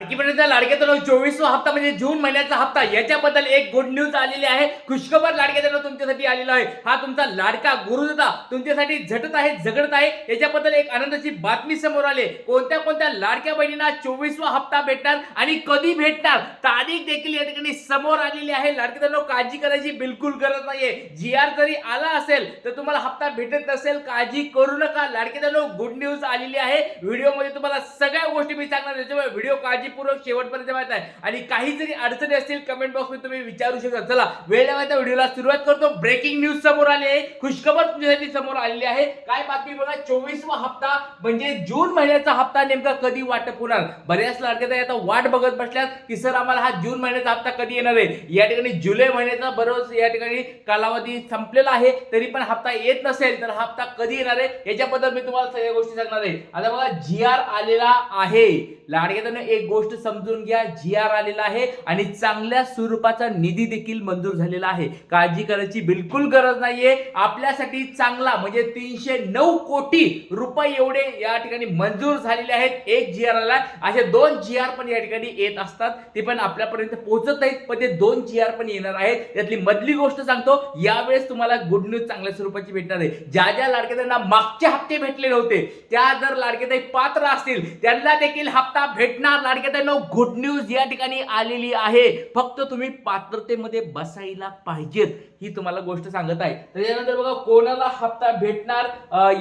लाडकीबहिणीचा लाडक्याचा 24वा हप्ता म्हणजे जून महिन्याचा हप्ता, याच्याबद्दल एक गुड न्यूज आलेली आहे. खुशखबर लाडक्याचा तुमच्यासाठी आलेला आहे. हा तुमचा लाडका गुरुदादा तुमच्यासाठी झटत आहे, झगडत आहे. याच्याबद्दल एक आनंदाची बातमी समोर आली. कोणत्या कोणत्या लाडक्या बहिणींना 24वा हप्ता भेटणार आणि कधी भेटणार, तारीख देखील या ठिकाणी समोर आलेली आहे. लाडक्याचा काळजी करायची बिलकुल गरज नाहीये. जीआर जरी आला असेल तर तुम्हाला हप्ता भेटत नसेल, काळजी करू नका. लाडक्याचा गुड न्यूज आलेली आहे. व्हिडिओमध्ये तुम्हाला सगळ्या गोष्टी मी सांगणार, त्याच्यामुळे व्हिडिओ काळजीपूर्वक शेवटपर्यंत पाहत आहे. आणि काही जरी अडचणी असतील कमेंट बॉक्समध्ये तुम्ही विचारू शकता. चला वेळ लावायचा व्हिडिओला सुरुवात करतो. ब्रेकिंग न्यूज समोर आली आहे, खुशखबर तुमच्यासाठी समोर आलेली आहे. काय बातमी बघा, 24वा हप्ता म्हणजे जून महिन्याचा हप्ता नेमका कधी वाटप होणार. बऱ्याच लाडक्या आता वाट बघत बसल्यात की सर आम्हाला हा जून महिन्याचा हप्ता कधी येणार आहे. या ठिकाणी जुलै महिन्याचा बरोबर या ठिकाणी कालावधी संपलेला आहे, तरी पण हप्ता येत नसेल तर हप्ता कधी येणार आहे याच्याबद्दल मी तुम्हाला सगळ्या गोष्टी सांगणार आहे. आता बघा जीआर आलेला आहे. लाडक्यानं एक गोष्ट समजून घ्या, जीआर आलेला आहे आणि चांगल्या स्वरूपाचा निधी देखील मंजूर झालेला आहे. काळजी करायची बिलकुल गरज नाहीये. आपल्यासाठी चांगला म्हणजे 309 कोटी रुपये एवढे या ठिकाणी मंजूर झालेले आहेत. एक जीआर आला, असे 2 जीआर पण या ठिकाणी येत असतात, ते पण आपल्यापर्यंत पोहोचत नाहीत, पण ते 2 जीआर पण येणार आहेत. त्यातली मधली गोष्ट सांगतो, यावेळेस तुम्हाला गुड न्यूज चांगल्या स्वरूपाची भेटणार आहे. ज्या ज्या लाडक्यांना मागचे हप्ते भेटलेले होते, त्या जर लाडक्याताई पात्र असतील त्यांना देखील हप्ता भेटणार. लाडक्याताईंनो गुड न्यूज या ठिकाणी आलेली आहे. फक्त तुम्ही पात्रतेमध्ये बसायला पाहिजेत, ही तुम्हाला गोष्ट सांगत आहे. त्याच्यानंतर बघा कोणाला हप्ता भेटणार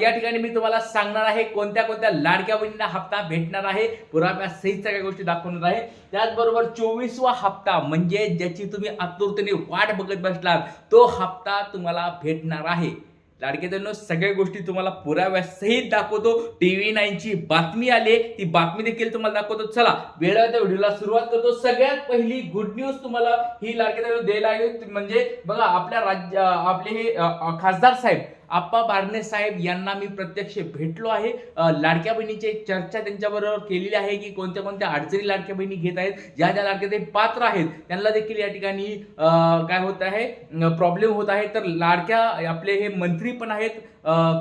या ठिकाणी मी तुम्हाला सांगणार आहे. कोणत्या कोणत्या लाडक्या बहिणींना हप्ता भेटणार आहे, पुराव्या सहित सगळ्या गोष्टी दाखवणार आहे. त्याचबरोबर 24वा हप्ता म्हणजे ज्याची तुम्ही आतुरतेने वाट बघत बसलात, तो हप्ता तुम्हाला भेटणार आहे. लाडक्यानो सगळ्या गोष्टी तुम्हाला पुराव्या सहित दाखवतो. TV9 ची बातमी आली, ती बातमी देखील तुम्हाला दाखवतो. चला वेळेच्या व्हिडिओला सुरुवात करतो. सगळ्यात पहिली गुड न्यूज तुम्हाला ही लाडक्यानो द्यायला आहे, म्हणजे बघा आपल्या आपले हे खासदार साहेब आप्पा बारणे साहेब यांना मी प्रत्यक्ष भेटलो आहे. लाडक्या बहिणीची चर्चा त्यांच्याबरोबर केलेली आहे की कोणत्या कोणत्या अडचणी लाडक्या बहिणी घेत आहेत. ज्या ज्या लाडक्या ते पात्र आहेत त्यांना देखील या ठिकाणी काय होत आहे, प्रॉब्लेम होत आहे. तर लाडक्या आपले हे मंत्री पण आहेत,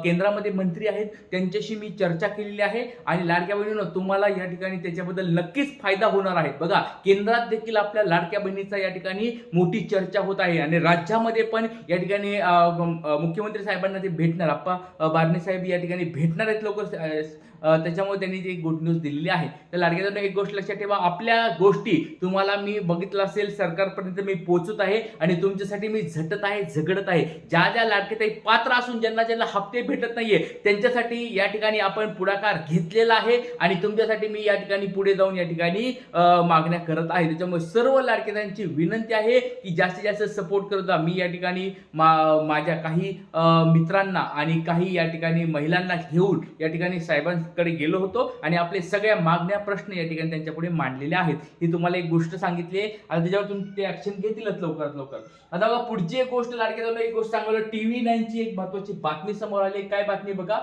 केंद्रामध्ये मंत्री आहेत, त्यांच्याशी मी चर्चा केलेली आहे. आणि लाडक्या बहिणींनो तुम्हाला या ठिकाणी त्याच्याबद्दल नक्कीच फायदा होणार आहे. बघा केंद्रात देखील आपल्या लाडक्या बहिणीचा या ठिकाणी मोठी चर्चा होत आहे आणि राज्यामध्ये पण या ठिकाणी मुख्यमंत्री साहेबांना ते भेटणार, आप्पा बारणे साहेब या ठिकाणी भेटणार आहेत लवकर. त्याच्यामुळे त्यांनी जी गुड न्यूज दिलेली आहे. तर लाडक्यानं एक गोष्ट लक्षात ठेवा, आपल्या गोष्टी तुम्हाला मी बघितलं असेल सरकारपर्यंत मी पोहोचत आहे आणि तुमच्यासाठी मी झटत आहे, झगडत आहे. ज्या ज्या लाडक्याताई पात्र असून ज्यांना ज्यांना हप्ते भेटत नाहीये त्यांच्यासाठी या ठिकाणी आपण पुढाकार घेतलेला आहे आणि तुमच्यासाठी मी या ठिकाणी पुढे जाऊन या ठिकाणी मागण्या करत आहे. त्याच्यामुळे सर्व लाडक्याताईंची विनंती आहे की जास्तीत जास्त सपोर्ट करत जा. मी या ठिकाणी माझ्या काही मित्रांना आणि काही या ठिकाणी महिलांना घेऊन या ठिकाणी साहेबांकडे गेलो होतो आणि आपले सगळ्या मागण्या प्रश्न या ठिकाणी त्यांच्यापुढे मांडलेले आहेत. ही तुम्हाला एक गोष्ट सांगितली आहे आणि त्याच्यावर तुम्ही ते ऍक्शन घेतीलच लवकरात लवकर. आता बघा पुढची एक गोष्ट लाडक्याला एक गोष्ट सांगतो. TV9 ची एक महत्वाची बातमी समोर आली. काय बातमी बघा,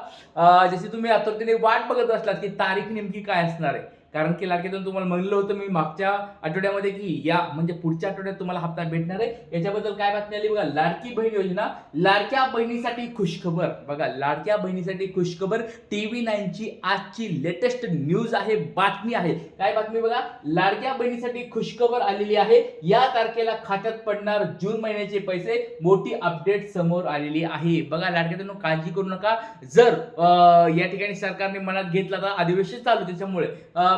जशी तुम्ही आतुरतेने वाट बघत असलात की तारीख नेमकी काय असणार आहे, कारण की लाडक्यातून तुम्हाला म्हणलं होतं मी मागच्या आठवड्यामध्ये की या म्हणजे पुढच्या आठवड्यात तुम्हाला हप्ता भेटणार आहे. याच्याबद्दल काय बातमी आली बघा, लाडकी बहीण योजना, लाडक्या बहिणीसाठी खुशखबर. बघा लाडक्या बहिणीसाठी खुशखबर, TV9 ची आजची लेटेस्ट न्यूज आहे, बातमी आहे. काय बातमी बघा, लाडक्या बहिणीसाठी खुशखबर आलेली आहे. या तारखेला खात्यात पडणार जून महिन्याचे पैसे, मोठी अपडेट समोर आलेली आहे. बघा लाडक्यातून काळजी करू नका. जर या ठिकाणी सरकारने मनात घेतला तर अधिवेशन चालू, त्याच्यामुळे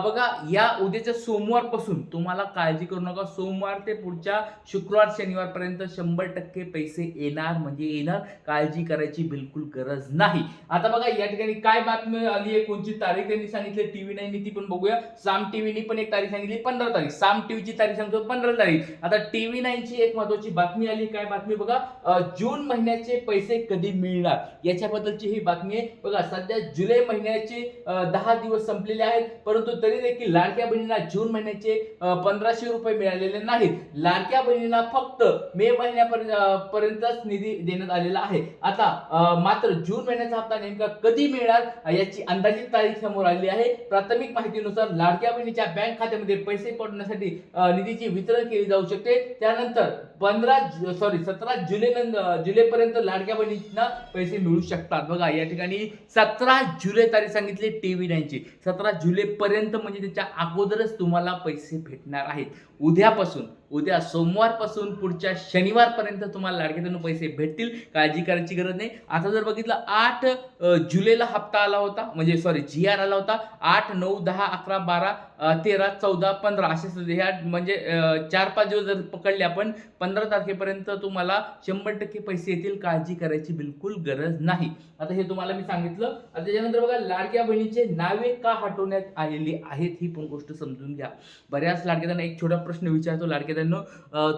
बघा या उद्याच्या सोमवारपासून तुम्हाला काळजी करू नका. सोमवार ते पुढच्या शुक्रवार शनिवार पर्यंत 100% पैसे येणार म्हणजे येणार. काळजी करायची बिलकुल गरज नाही. आता बघा या ठिकाणी काय बातमी आली आहे, कोणती तारीख त्यांनी सांगितली TV9 नी, ती पण बघूया. साम टीव्हीनी पण एक तारीख सांगितली 15 तारीख. साम टीव्हीची तारीख सांगतो 15 तारीख. आता TV9 ची एक महत्वाची बातमी आली. काय बातमी बघा, जून महिन्याचे पैसे कधी मिळणार याच्याबद्दलची ही बातमी आहे. बघा सध्या जुलै महिन्याचे 10 दिवस संपलेले आहेत, परंतु तरी देखील लाडक्या बहिणींना जून महिन्याचे 1500 रुपये मिळालेले नाहीत. लाडक्या बहिणींना फक्त मे महिन्यापर्यंतच निधी देण्यात आलेला आहे. आता मात्र जून महिन्याचा हप्ता नेमका कधी मिळणार याची अंदाजित तारीख समोर आली आहे. प्राथमिक माहितीनुसार लाडक्या बहिणीच्या बँक खात्यामध्ये पैसे पडण्यासाठी निधीची वितरण केली जाऊ शकते. त्यानंतर 17 जुलैपर्यंत लाडक्या बहिणींना पैसे मिळू शकतात. बघा या ठिकाणी 17 जुलै तारीख सांगितली TV9 ची. 17 जुलैपर्यंत म्हणजे त्याच्या अगोदरच तुम्हाला पैसे भेटणार आहेत. उद्या सोमवारपासून पुढच्या शनिवारपर्यंत तुम्हाला लाडक्या बहिणींनो पैसे भेटतील. काळजी करायची गरज नाही. आता जर बघितलं 8 जुलैला हप्ता आला होता, म्हणजे सॉरी GR आला होता. 8, 9, 10, 11, 12, 13, 14, 15 असे ह्या म्हणजे 4-5 दिवस जर पकडले आपण, 15 तारखेपर्यंत तुम्हाला 100% पैसे येतील. काळजी करायची बिलकुल गरज नाही. आता हे तुम्हाला मी सांगितलं. आता त्याच्यानंतर बघा, लाडक्या बहिणीचे नावे का हटवण्यात आलेली आहेत ही पण गोष्ट समजून घ्या. बऱ्याच लाडक्यांना एक छोटा प्रश्न विचारतो, लाडक्यांनो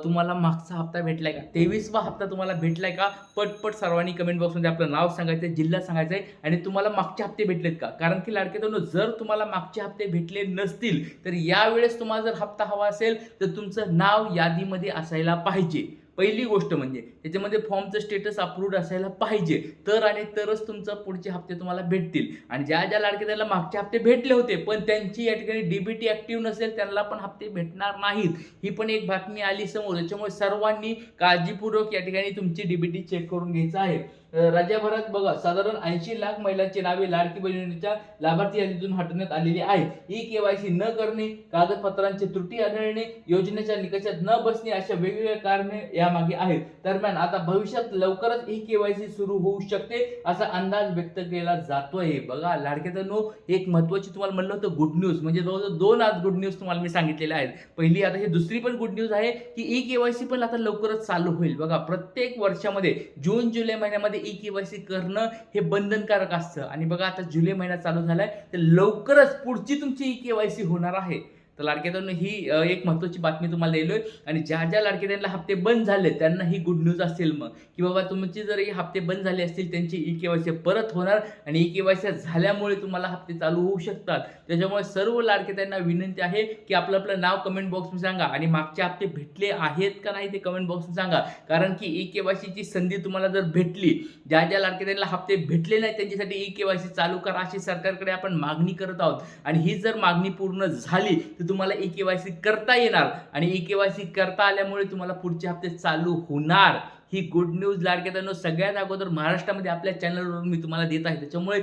तुम्हाला मागचा हप्ता भेटलाय का? 23वा हप्ता तुम्हाला भेटलाय का? पटपट सर्वांनी कमेंट बॉक्समध्ये आपलं नाव सांगायचं, जिल्हा सांगायचा आहे आणि तुम्हाला मागचे हप्ते भेटलेत का? कारण की लाडक्यांनो, जर तुम्हाला मागचे हप्ते भेटले नसतील तर यावेळेस तुम्हाला जर हप्ता हवा असेल तर तुमचं नाव यादीमध्ये असायला पाहिजे. पहिली गोष्ट म्हणजे त्याच्यामध्ये फॉर्मचं स्टेटस अप्रूव्ड असायला पाहिजे, तर आणि तरच तुमचं पुढचे हप्ते तुम्हाला भेटतील. आणि ज्या लाडक्यांना मागचे हप्ते भेटले होते पण त्यांची या ठिकाणी DBT ऍक्टिव्ह नसेल, त्यांना पण हप्ते भेटणार नाहीत. ही पण एक बातमी आली समोर. त्याच्यामुळे सर्वांनी काळजीपूर्वक या ठिकाणी तुमची DBT चेक करून घ्यायचं आहे. राज्यभरात बघा, साधारण 80 लाख महिलांची नावे लाडकी बहिणीच्या लाभार्थी यादीतून हटवण्यात आलेली आहेत. KYC न करणे, कागदपत्रांची त्रुटी आढळणे, योजनेच्या निकषात न बसणे अशा वेगवेगळ्या कारणे यामागे आहेत. दरम्यान आता भविष्यात लवकरच KYC सुरू होऊ शकते असा अंदाज व्यक्त केला जातोय. बघा लाडक्यांनो, एक महत्त्वाची तुम्हाला म्हणलं होतं गुड न्यूज, म्हणजे जवळजवळ 2 आज गुड न्यूज तुम्हाला मी सांगितलेल्या आहेत. पहिली, आता ही दुसरी पण गुड न्यूज आहे की KYC पण आता लवकरच चालू होईल. बघा, प्रत्येक वर्षामध्ये जून जुलै महिन्यामध्ये KYC करणं हे बंधनकारक असतं. आणि बघा, आता जुलै महिना चालू झालाय तर लवकरच पुढची तुमची KYC होणार आहे. तर लाडक्यांनो, ही एक महत्त्वाची बातमी तुम्हाला दिलोय. आणि ज्या लाडक्यांना हप्ते बंद झाले त्यांना ही गुड न्यूज असेल मग, की बाबा तुमची जर हे हप्ते बंद झाले असतील त्यांची KYC परत होणार आणि KYC झाल्यामुळे तुम्हाला हप्ते चालू होऊ शकतात. त्याच्यामुळे सर्व लाडक्यांना विनंती आहे की आपलं नाव कमेंट बॉक्समध्ये सांगा आणि मागचे हप्ते भेटले आहेत का नाही ते कमेंट बॉक्समध्ये सांगा. कारण की KYC ची संधी तुम्हाला जर भेटली, ज्या लाडक्यांना हप्ते भेटले नाही त्यांच्यासाठी KYC चालू करा अशी सरकारकडे आपण मागणी करत आहोत. आणि ही जर मागणी पूर्ण झाली तुम्हाला KYC करता येणार आणि KYC करता आल्यामुळे तुम्हाला पुढचे हप्ते चालू होणार. ही गुड न्यूज लाडक्यांनो सगळ्यात अगोदर महाराष्ट्रामध्ये आपल्या चॅनलवरून मी तुम्हाला देत आहे. त्याच्यामुळे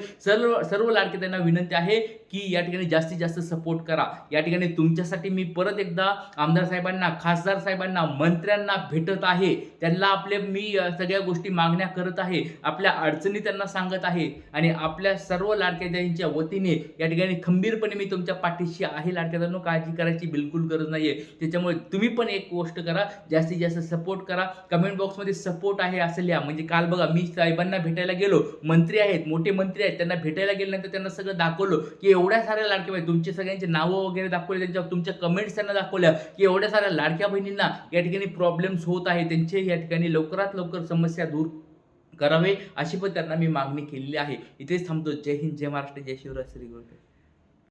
सर्व लाडक्यांना विनंती आहे की या ठिकाणी जास्तीत जास्त सपोर्ट करा. या ठिकाणी तुमच्यासाठी मी परत एकदा आमदार साहेबांना, खासदार साहेबांना, मंत्र्यांना भेटत आहे. त्यांना मी सगळ्या गोष्टी मागण्या करत आहे, आपल्या अडचणी त्यांना सांगत आहे आणि आपल्या सर्व लाडक्यांच्या वतीने या ठिकाणी खंबीरपणे मी तुमच्या पाठीशी आहे. लाडक्यांनो, काळजी करायची बिलकुल गरज नाहीये. त्याच्यामुळे तुम्ही पण एक गोष्ट करा, जास्तीत जास्त सपोर्ट करा. कमेंट बॉक्समध्ये सपोर्ट आहे असं लिहा. म्हणजे काल बघा, मी साहेबांना भेटायला गेलो, मंत्री आहेत, मोठे मंत्री आहेत, त्यांना भेटायला गेल्यानंतर त्यांना सगळं दाखवलं की एवढ्या साऱ्या लाडक्या बहिणी, तुमचे सगळ्यांचे नावं वगैरे दाखवले, तुमच्या कमेंट्स त्यांना दाखवल्या की एवढ्या साऱ्या लाडक्या बहिणींना या ठिकाणी प्रॉब्लेम्स होत आहे, त्यांचे या ठिकाणी लवकरात लवकर समस्या दूर करावे अशी पण त्यांना मी मागणी केलेली आहे. इथेच थांबतो. जय हिंद, जय महाराष्ट्र, जय शिवराय, श्री गुरु.